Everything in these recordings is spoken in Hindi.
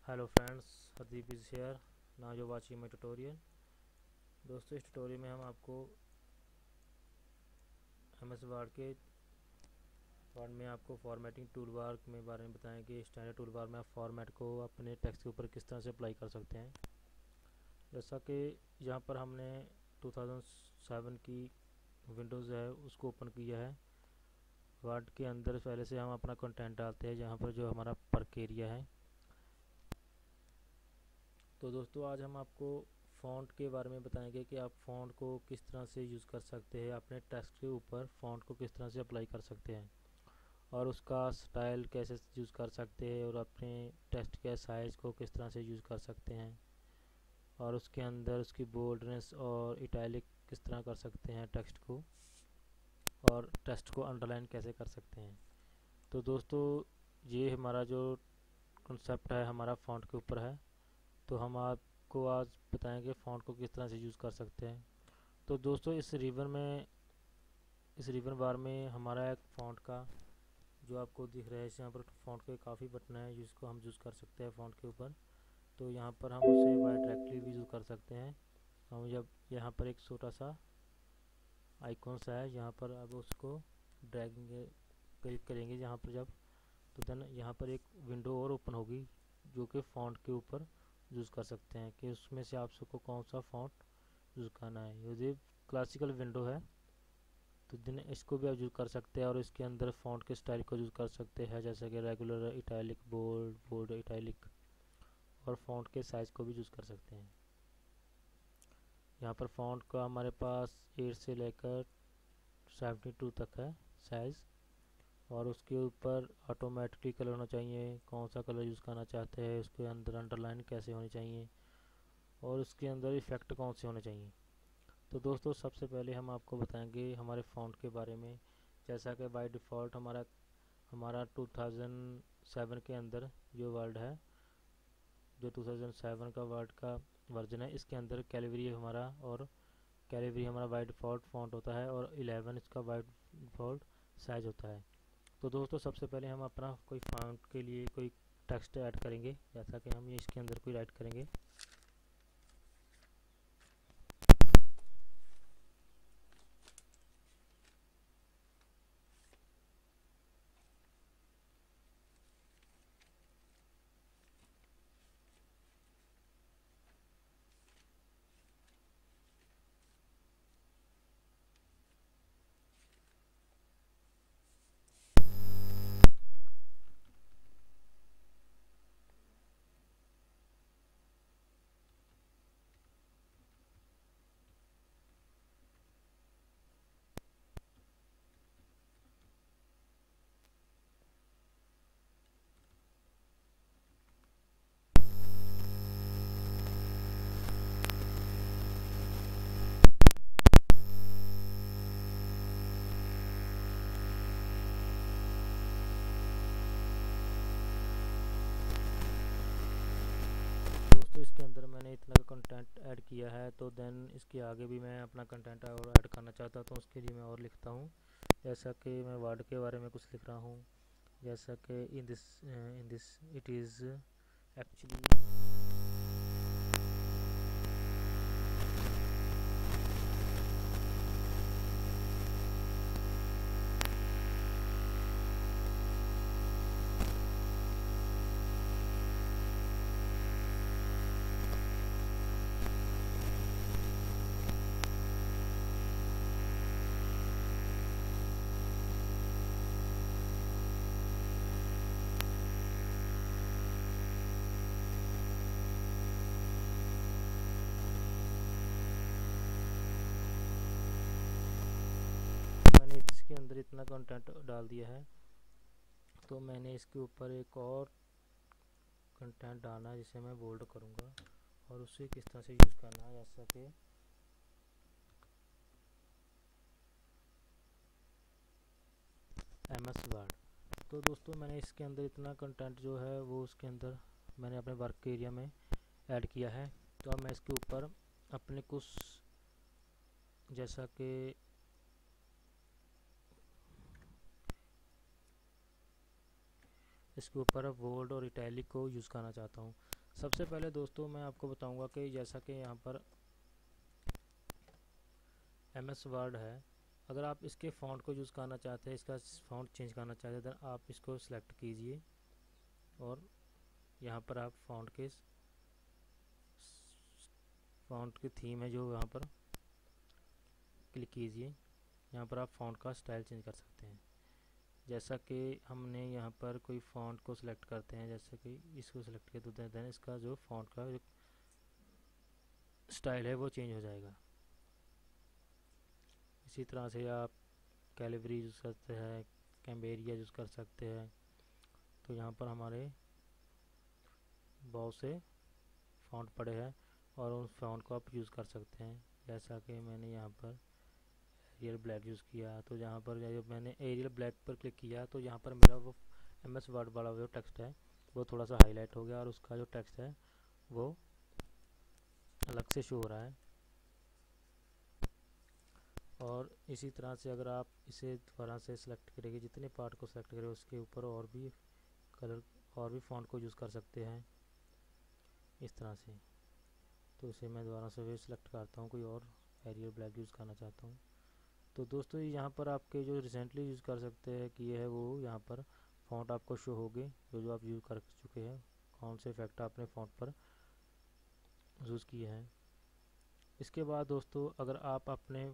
Hello friends, Hardeep is here. Now you watching my tutorial. दोस्तों, इस ट्यूटोरियल में हम आपको एमएस वर्ड में आपको फॉर्मेटिंग टूलबार में बारे में बताएंगे। स्टैंडर्ड टूलबार में आप फॉर्मेट को अपने टेक्स्ट के ऊपर किस तरह से अप्लाई कर सकते हैं। जैसा कि यहाँ पर हमने 2007 की विंडोज़ है उसको ओपन किया है। वर्ड के अंदर पहले से हम अपना कंटेंट डालते हैं, जहाँ पर जो हमारा वर्क एरिया है। तो दोस्तों, आज हम आपको फ़ॉन्ट के बारे में बताएंगे कि आप फ़ॉन्ट को किस तरह से यूज़ कर सकते हैं, अपने टेक्स्ट के ऊपर फ़ॉन्ट को किस तरह से अप्लाई कर सकते हैं और उसका स्टाइल कैसे यूज़ कर सकते हैं और अपने टेक्स्ट के साइज़ को किस तरह से यूज़ कर सकते हैं और उसके अंदर उसकी बोल्डनेस और इटैलिक किस तरह कर सकते हैं टेक्स्ट को, और टेक्स्ट को अंडरलाइन कैसे कर सकते हैं। तो दोस्तों, ये हमारा जो कंसेप्ट है हमारा फ़ॉन्ट के ऊपर है। तो हम आपको आज बताएंगे फ़ॉन्ट को किस तरह से यूज़ कर सकते हैं। तो दोस्तों, इस रिबन बार में हमारा एक फ़ॉन्ट का जो आपको दिख रहा है, यहाँ पर फ़ॉन्ट के काफ़ी बटन है जिसको हम यूज़ कर सकते हैं फ़ॉन्ट के ऊपर। तो यहाँ पर हम उसे डायरेक्टली भी यूज़ कर सकते हैं। हम जब यहाँ पर एक छोटा सा आइकॉन सा है, यहाँ पर अब उसको ड्रैगिंग क्लिक करेंगे यहाँ पर जब, तो देन यहाँ पर एक विंडो और ओपन होगी जो कि फ़ॉन्ट के ऊपर यूज़ कर सकते हैं कि उसमें से आप सबको कौन सा फ़ॉन्ट यूज़ करना है। ये क्लासिकल विंडो है, तो दिन इसको भी आप यूज़ कर सकते हैं और इसके अंदर फ़ॉन्ट के स्टाइल को यूज़ कर सकते हैं, जैसे कि regular, italic, bold, bold italic, और फ़ॉन्ट के साइज़ को भी यूज़ कर सकते हैं। यहाँ पर फ़ॉन्ट का हमारे पास 8 से लेकर 72 तक है साइज़, और उसके ऊपर ऑटोमेटिकली कलर होना चाहिए, कौन सा कलर यूज़ करना चाहते हैं, उसके अंदर अंडरलाइन कैसे होनी चाहिए और उसके अंदर इफ़ेक्ट कौन से होने चाहिए। तो दोस्तों, सबसे पहले हम आपको बताएंगे हमारे फ़ॉन्ट के बारे में। जैसा कि बाय डिफ़ॉल्ट हमारा 2007 के अंदर जो वर्ड है, जो 2007 का वर्ड का वर्जन है, इसके अंदर कैलिबरी हमारा, और कैलिबरी हमारा बाय डिफ़ॉल्ट फ़ॉन्ट होता है और 11 इसका बाय डिफ़ॉल्ट साइज़ होता है। तो दोस्तों, सबसे पहले हम अपना कोई फ़ॉन्ट के लिए कोई टेक्स्ट ऐड करेंगे, जैसा कि हम ये इसके अंदर कोई राइट करेंगे। दोस्तों, इसके अंदर मैंने इतना कंटेंट ऐड किया है, तो देन इसके आगे भी मैं अपना कंटेंट और ऐड करना चाहता हूँ, तो उसके लिए मैं और लिखता हूँ। जैसा कि मैं वर्ड के बारे में कुछ लिख रहा हूँ, जैसा कि in this it is actually. मैंने इसके अंदर इतना कंटेंट डाल दिया है, तो मैंने इसके ऊपर एक और कंटेंट डालना है जिसे मैं बोल्ड करूँगा, और उसे किस तरह से यूज़ करना है, जैसा कि एमएस वर्ड। तो दोस्तों, मैंने इसके अंदर इतना कंटेंट जो है वो उसके अंदर मैंने अपने वर्क के एरिया में ऐड किया है। तो अब मैं इसके ऊपर अपने कुछ, जैसा कि इसके ऊपर बोल्ड और इटैलिक को यूज़ करना चाहता हूँ। सबसे पहले दोस्तों मैं आपको बताऊंगा कि जैसा कि यहाँ पर MS वर्ड है, अगर आप इसके फ़ॉन्ट को यूज़ करना चाहते हैं, इसका फ़ॉन्ट चेंज करना चाहते हैं, तो आप इसको सिलेक्ट कीजिए और यहाँ पर आप फ़ॉन्ट की थीम है जो यहाँ पर क्लिक कीजिए। यहाँ पर आप फ़ॉन्ट का स्टाइल चेंज कर सकते हैं। जैसा कि हमने यहाँ पर कोई फ़ॉन्ट को सिलेक्ट करते हैं, जैसे कि इसको सिलेक्ट किया तो देन इसका जो फ़ॉन्ट का जो स्टाइल है वो चेंज हो जाएगा। इसी तरह से आप कैलिबरी यूज़ करते हैं, कैम्बेरिया यूज़ कर सकते हैं। तो यहाँ पर हमारे बहुत से फ़ॉन्ट पड़े हैं और उन फ़ॉन्ट को आप यूज़ कर सकते हैं। जैसा कि मैंने यहाँ पर एरियल ब्लैक यूज़ किया, तो यहाँ पर जब मैंने एरियल ब्लैक पर क्लिक किया तो यहाँ पर मेरा वो MS वर्ड वाला जो टेक्स्ट है वो थोड़ा सा हाईलाइट हो गया और उसका जो टेक्स्ट है वो अलग से शो हो रहा है। और इसी तरह से अगर आप इसे दोबारा से सिलेक्ट करेंगे, जितने पार्ट को सिलेक्ट करें उसके ऊपर और भी कलर और भी फ़ॉन्ट को यूज़ कर सकते हैं इस तरह से। तो इसे मैं दोबारा से फिर सिलेक्ट करता हूँ, कोई और एरियल ब्लैक यूज़ करना चाहता हूँ। तो दोस्तों यहाँ पर आपके जो रिसेंटली यूज़ कर सकते हैं किए है वो यहाँ पर फ़ॉन्ट आपको शो होंगे जो आप यूज़ कर चुके हैं, कौन से इफेक्ट आपने फ़ॉन्ट पर यूज़ किए हैं। इसके बाद दोस्तों अगर आप अपने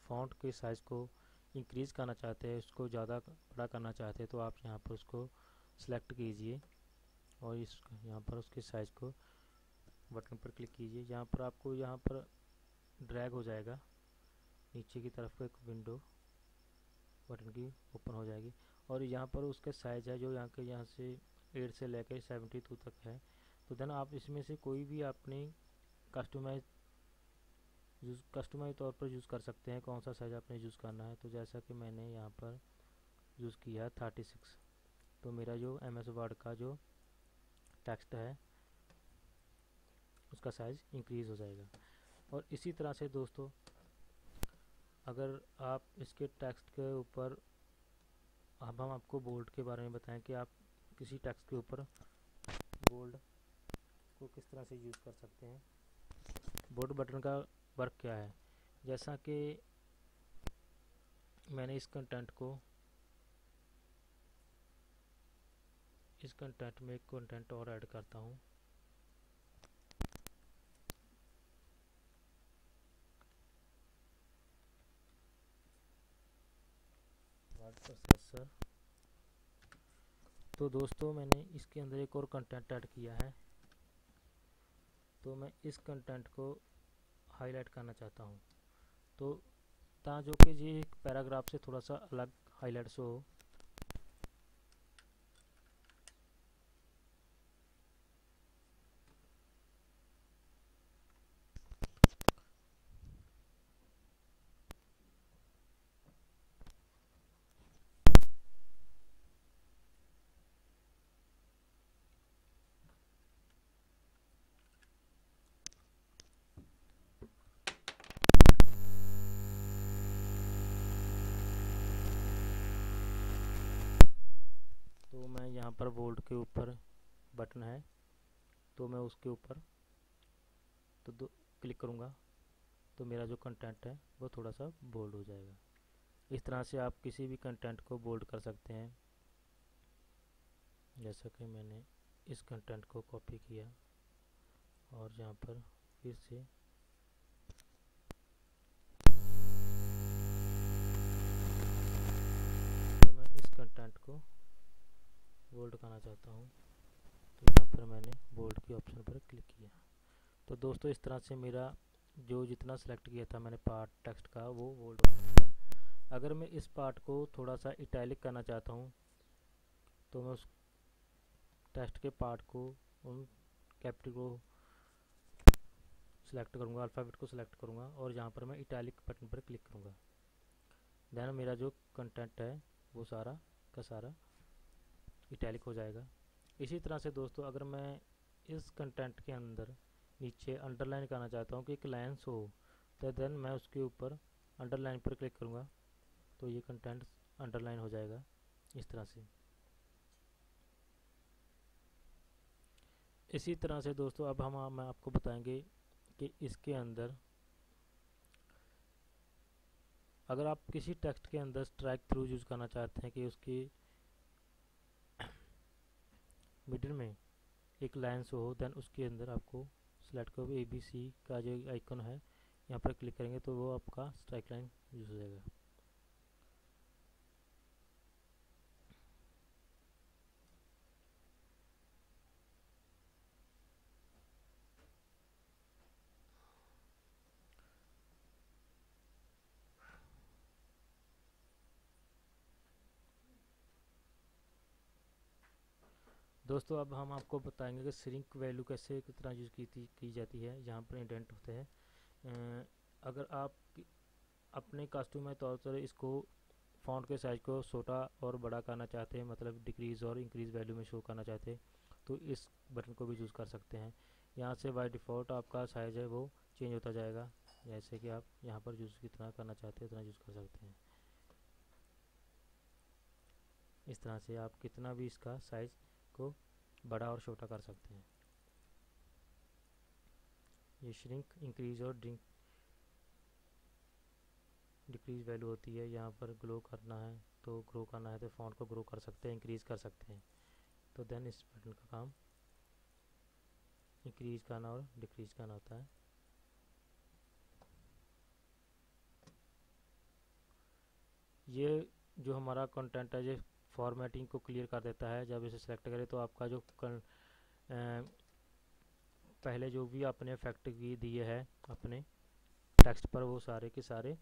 फ़ॉन्ट के साइज़ को इंक्रीज़ करना चाहते हैं, उसको ज़्यादा बड़ा करना चाहते हैं, तो आप यहाँ पर उसको सिलेक्ट कीजिए और इस यहाँ पर उसके साइज़ को बटन पर क्लिक कीजिए। यहाँ पर आपको यहाँ पर ड्रैग हो जाएगा, नीचे की तरफ एक विंडो बटन की ओपन हो जाएगी और यहाँ पर उसका साइज़ है जो यहाँ से 8 से लेकर 72 तक है। तो देन आप इसमें से कोई भी अपनी कस्टमाइज तौर पर यूज़ कर सकते हैं, कौन सा साइज़ आपने यूज़ करना है। तो जैसा कि मैंने यहाँ पर यूज़ किया 36, तो मेरा जो MS वर्ड का जो टेक्स्ट है उसका साइज़ इंक्रीज़ हो जाएगा। और इसी तरह से दोस्तों अगर आप इसके टेक्स्ट के ऊपर, अब हम आपको बोल्ड के बारे में बताएं कि आप किसी टेक्स्ट के ऊपर बोल्ड को किस तरह से यूज़ कर सकते हैं। बोल्ड बटन का वर्क क्या है, जैसा कि मैंने इस कंटेंट में एक कंटेंट और ऐड करता हूँ। Word processor. तो दोस्तों मैंने इसके अंदर एक और कंटेंट ऐड किया है, तो मैं इस कंटेंट को हाईलाइट करना चाहता हूँ, तो जो कि ये एक पैराग्राफ से थोड़ा सा अलग हाईलाइट्स हो। तो मैं यहाँ पर बोल्ड के ऊपर बटन है, तो मैं उसके ऊपर तो क्लिक करूँगा तो मेरा जो कंटेंट है वो थोड़ा सा बोल्ड हो जाएगा। इस तरह से आप किसी भी कंटेंट को बोल्ड कर सकते हैं। जैसा कि मैंने इस कंटेंट को कॉपी किया और यहाँ पर फिर से मैं इस कंटेंट को बोल्ड करना चाहता हूँ, तो यहाँ पर मैंने बोल्ड की ऑप्शन पर क्लिक किया। तो दोस्तों इस तरह से मेरा जो जितना सेलेक्ट किया था मैंने पार्ट टेक्स्ट का वो बोल्ड हो गया। अगर मैं इस पार्ट को थोड़ा सा इटैलिक करना चाहता हूँ तो मैं उस टेक्स्ट के पार्ट को, उन कैपिटल को सिलेक्ट करूँगा, अल्फ़ाबेट को सिलेक्ट करूँगा और यहाँ पर मैं इटैलिक बटन पर क्लिक करूँगा। देन मेरा जो कंटेंट है वो सारा का सारा इटैलिक हो जाएगा। इसी तरह से दोस्तों अगर मैं इस कंटेंट के अंदर नीचे अंडरलाइन करना चाहता हूँ कि एक लाइन हो, तो देन मैं उसके ऊपर अंडरलाइन पर क्लिक करूँगा तो ये कंटेंट अंडरलाइन हो जाएगा इस तरह से। इसी तरह से दोस्तों अब मैं आपको बताएंगे कि इसके अंदर अगर आप किसी टेक्स्ट के अंदर स्ट्राइक थ्रू यूज़ करना चाहते हैं कि उसकी मिडिल में एक लाइन शो हो, देन उसके अंदर आपको सेलेक्ट करो ABC का जो आइकन है, यहाँ पर क्लिक करेंगे तो वो आपका स्ट्राइक लाइन यूज़ हो जाएगा। दोस्तों अब हम आपको बताएंगे कि श्रिंक वैल्यू कैसे कितना यूज़ की जाती है जहाँ पर इंडेंट होते हैं। अगर आप अपने कस्टम में तौर पर इसको फ़ॉन्ट के साइज़ को छोटा और बड़ा करना चाहते हैं, मतलब डिक्रीज़ और इंक्रीज़ वैल्यू में शो करना चाहते हैं, तो इस बटन को भी यूज़ कर सकते हैं। यहाँ से बाय डिफ़ॉल्ट आपका साइज़ है वो चेंज होता जाएगा, जैसे कि आप यहाँ पर यूज़ कितना करना चाहते हैं उतना यूज़ कर सकते हैं। इस तरह से आप कितना भी इसका साइज़ को बड़ा और छोटा कर सकते हैं। ये श्रिंक, इंक्रीज और डिक्रीज वैल्यू होती है। यहाँ पर ग्रो करना है तो फ़ॉन्ट को ग्रो कर सकते हैं, इंक्रीज़ कर सकते हैं। तो देन इस बटन का काम इंक्रीज़ करना और डिक्रीज़ करना होता है। ये जो हमारा कंटेंट है ये फॉर्मेटिंग को क्लियर कर देता है। जब इसे सेलेक्ट करें तो आपका जो पहले जो भी आपने इफेक्ट दिए है अपने टेक्स्ट पर, वो सारे के सारे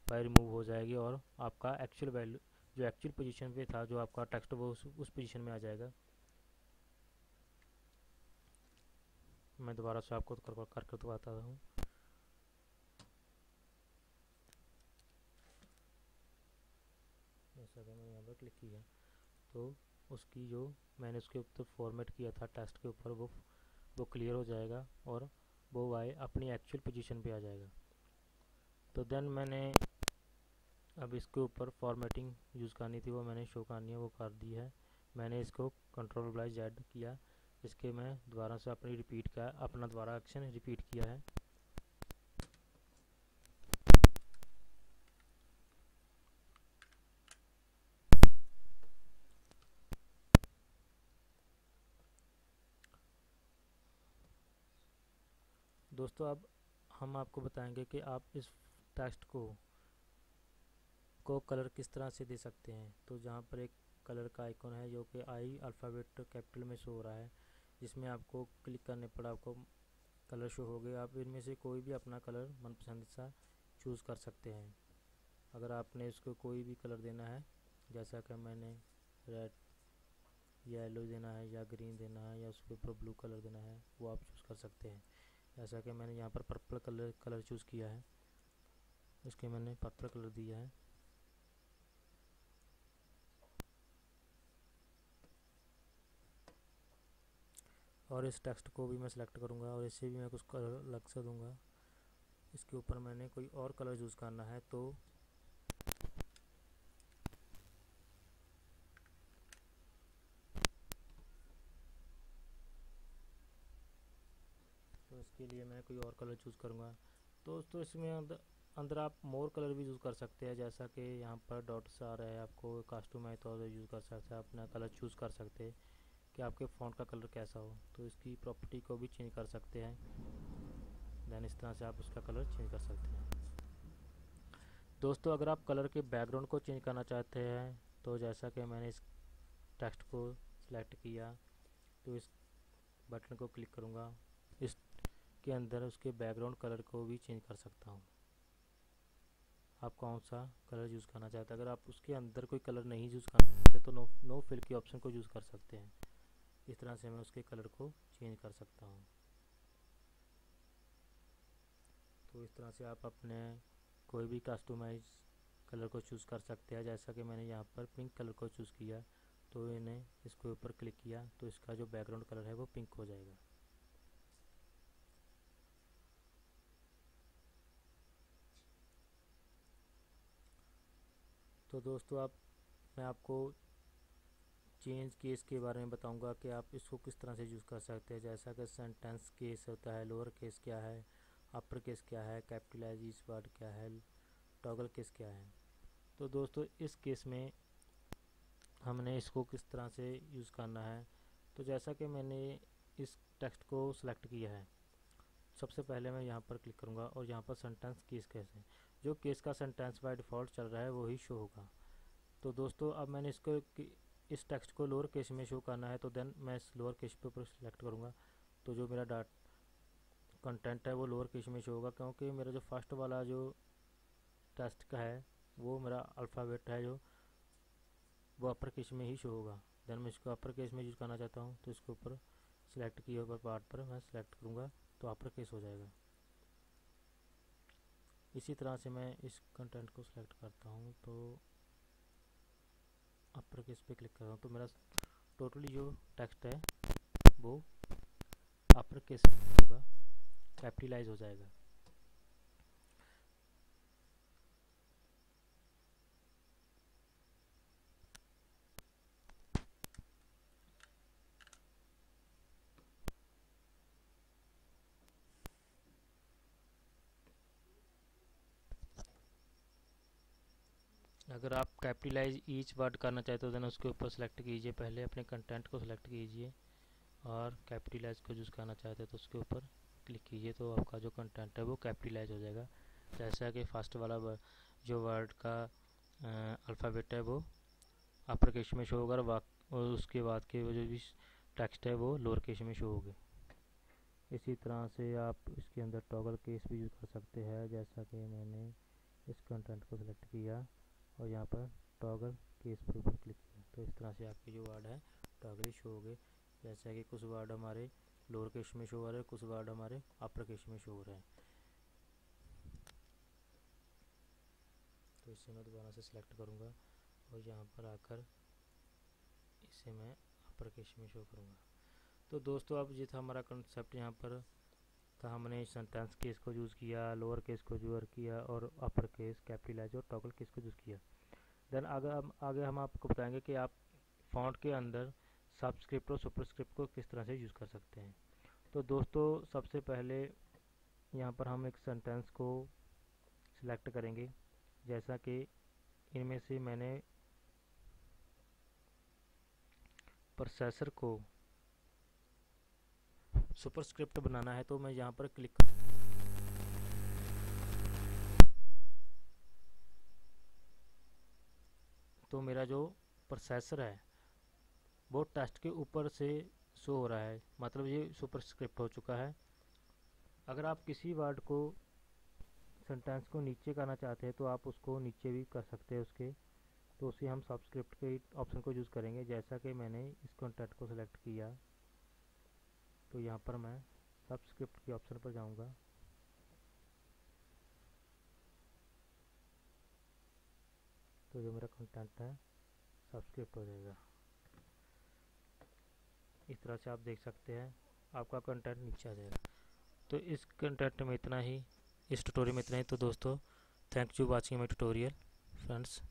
बाय रिमूव हो जाएगी और आपका एक्चुअल वैल्यू जो एक्चुअल पोजीशन पे था जो आपका टेक्स्ट, वो उस पोजीशन में आ जाएगा। मैं दोबारा से आपको करके बताता हूँ। जैसा कि मैंने यहाँ पर क्लिक किया तो उसकी जो मैंने उसके ऊपर फॉर्मेट किया था टेक्स्ट के ऊपर, वो क्लियर हो जाएगा और वो वाई अपनी एक्चुअल पोजीशन पे आ जाएगा। तो देन मैंने अब इसके ऊपर फॉर्मेटिंग यूज़ करनी थी, वो मैंने शो करनी है, वो कर दी है। मैंने इसको Ctrl+Z किया, इसके मैं दोबारा से अपना दोबारा एक्शन रिपीट किया है। दोस्तों अब हम आपको बताएंगे कि आप इस टेक्स्ट को कलर किस तरह से दे सकते हैं। तो जहाँ पर एक कलर का आइकन है जो कि आई अल्फ़ाबेट कैपिटल में शो हो रहा है, जिसमें आपको क्लिक करने पर आपको कलर शो हो गए। आप इनमें से कोई भी अपना कलर मनपसंद सा चूज़ कर सकते हैं। अगर आपने इसको कोई भी कलर देना है, जैसा कि मैंने रेड, येलो देना है या ग्रीन देना है या उसके ऊपर ब्लू कलर देना है, वो आप चूज़ कर सकते हैं। जैसा कि मैंने यहाँ पर पर्पल कलर चूज़ किया है, इसके मैंने पर्पल कलर दिया है। और इस टेक्स्ट को भी मैं सिलेक्ट करूँगा और इसे भी मैं कुछ कलर अलग से दूँगा। इसके ऊपर मैंने कोई और कलर चूज़ करना है तो इसके लिए मैं कोई और कलर चूज़ करूँगा। तो दोस्तों इसमें अंदर आप मोर कलर भी यूज़ कर सकते हैं, जैसा कि यहाँ पर डॉट्स आ रहा है, आपको कस्टमाइज तौर पर यूज़ कर सकते हैं, अपना कलर चूज़ कर सकते हैं कि आपके फ़ॉन्ट का कलर कैसा हो। तो इसकी प्रॉपर्टी को भी चेंज कर सकते हैं, देन इस तरह से आप उसका कलर चेंज कर सकते हैं। दोस्तों अगर आप कलर के बैकग्राउंड को चेंज करना चाहते हैं तो जैसा कि मैंने इस टेक्स्ट को सिलेक्ट किया तो इस बटन को क्लिक करूँगा, इसके अंदर उसके बैकग्राउंड कलर को भी चेंज कर सकता हूँ। आप कौन सा कलर यूज़ करना चाहते हैं। अगर आप उसके अंदर कोई कलर नहीं यूज़ कर सकते तो नो फिल के ऑप्शन को यूज़ कर सकते हैं। इस तरह से मैं उसके कलर को चेंज कर सकता हूँ। तो इस तरह से आप अपने कोई भी कस्टमाइज कलर को चूज़ कर सकते हैं। जैसा कि मैंने यहाँ पर पिंक कलर को चूज़ किया तो इन्हें इसके ऊपर क्लिक किया तो इसका जो बैकग्राउंड कलर है वो पिंक हो जाएगा। तो दोस्तों मैं आपको चेंज केस के बारे में बताऊंगा कि आप इसको किस तरह से यूज़ कर सकते हैं। जैसा कि सेंटेंस केस होता है, लोअर केस क्या है, अपर केस क्या है, कैपिटलाइज इस वर्ड क्या है, टॉगल केस क्या है। तो दोस्तों इस केस में हमने इसको किस तरह से यूज़ करना है। तो जैसा कि मैंने इस टेक्स्ट को सिलेक्ट किया है, सबसे पहले मैं यहाँ पर क्लिक करूँगा और यहाँ पर सेंटेंस केस कैसे, जो केस का सेंटेंस बाय डिफ़ॉल्ट चल रहा है वो ही शो होगा। तो दोस्तों अब मैंने इसको इस टेक्स्ट को लोअर केस में शो करना है, तो देन मैं इस लोअर केस पे ऊपर सेलेक्ट करूँगा। तो जो मेरा डाट कंटेंट है वो लोअर केस में शो होगा, क्योंकि मेरा जो फर्स्ट वाला जो टेक्स्ट का है वो मेरा अल्फ़ाबेट है जो वो अपर केस में ही शो होगा। देन मैं इसको अपर केस में यूज़ करना चाहता हूँ, तो इसके ऊपर सेलेक्ट किए ऊपर पार्ट पर मैं सेलेक्ट करूँगा तो अपर केस हो जाएगा। इसी तरह से मैं इस कंटेंट को सिलेक्ट करता हूँ तो अपर केस पे क्लिक कर रहा हूँ, तो मेरा टोटली जो टेक्स्ट है वो अपर केस में होगा, कैपिटलाइज हो जाएगा। अगर आप कैपिटलाइज ईच वर्ड करना चाहते हो देन उसके ऊपर सेलेक्ट कीजिए, पहले अपने कंटेंट को सिलेक्ट कीजिए और कैपिटलाइज को यूज़ करना चाहते हैं तो उसके ऊपर क्लिक कीजिए, तो आपका जो कंटेंट है वो कैपिटलाइज हो जाएगा। जैसा कि फर्स्ट वाला जो वर्ड का अल्फ़ाबेट है वो अपर केस में शो होगा और उसके बाद के जो भी टेक्स्ट है वो लोअर केस में शो होगा। इसी तरह से आप इसके अंदर टॉगल केस भी यूज़ कर सकते हैं। जैसा कि मैंने इस कंटेंट को सिलेक्ट किया और यहाँ पर टॉगल केस पर ऊपर क्लिक किया, तो इस तरह से आपके जो वर्ड है टॉगल शो हो गए। जैसा कि कुछ वर्ड हमारे लोअर केस में शो हो रहे हैं, कुछ वर्ड हमारे अपर केस में शो हो रहे हैं। तो इसे मैं दोबारा से सिलेक्ट करूँगा और यहाँ पर आकर इसे मैं अपर केस में शो करूँगा। तो दोस्तों अब ये था हमारा कंसेप्ट, यहाँ पर था हमने सेंटेंस केस को यूज़ किया, लोअर केस को यूज़ किया और अपर केस, कैपिटलाइज और टॉगल केस को यूज़ किया। देन आगे हम आपको बताएंगे कि आप फॉन्ट के अंदर सबस्क्रिप्ट और सुपरस्क्रिप्ट को किस तरह से यूज़ कर सकते हैं। तो दोस्तों सबसे पहले यहाँ पर हम एक सेंटेंस को सिलेक्ट करेंगे। जैसा कि इनमें से मैंने प्रोसेसर को सुपरस्क्रिप्ट बनाना है, तो मैं यहाँ पर क्लिक तो मेरा जो प्रोसेसर है वो टेक्स्ट के ऊपर से शो हो रहा है, मतलब ये सुपरस्क्रिप्ट हो चुका है। अगर आप किसी वर्ड को सेंटेंस को नीचे करना चाहते हैं तो आप उसको नीचे भी कर सकते हैं उसके, तो उसे हम सबस्क्रिप्ट के ऑप्शन को यूज़ करेंगे। जैसा कि मैंने इस कंटेंट को सिलेक्ट किया तो यहाँ पर मैं सबस्क्रिप्ट के ऑप्शन पर जाऊँगा, तो जो मेरा कंटेंट है सबस्क्रिप्ट हो जाएगा। इस तरह से आप देख सकते हैं आपका कंटेंट नीचे आ जाएगा। तो इस कंटेंट में इतना ही, इस ट्यूटोरियल में इतना ही। तो दोस्तों thank you watching my tutorial friends.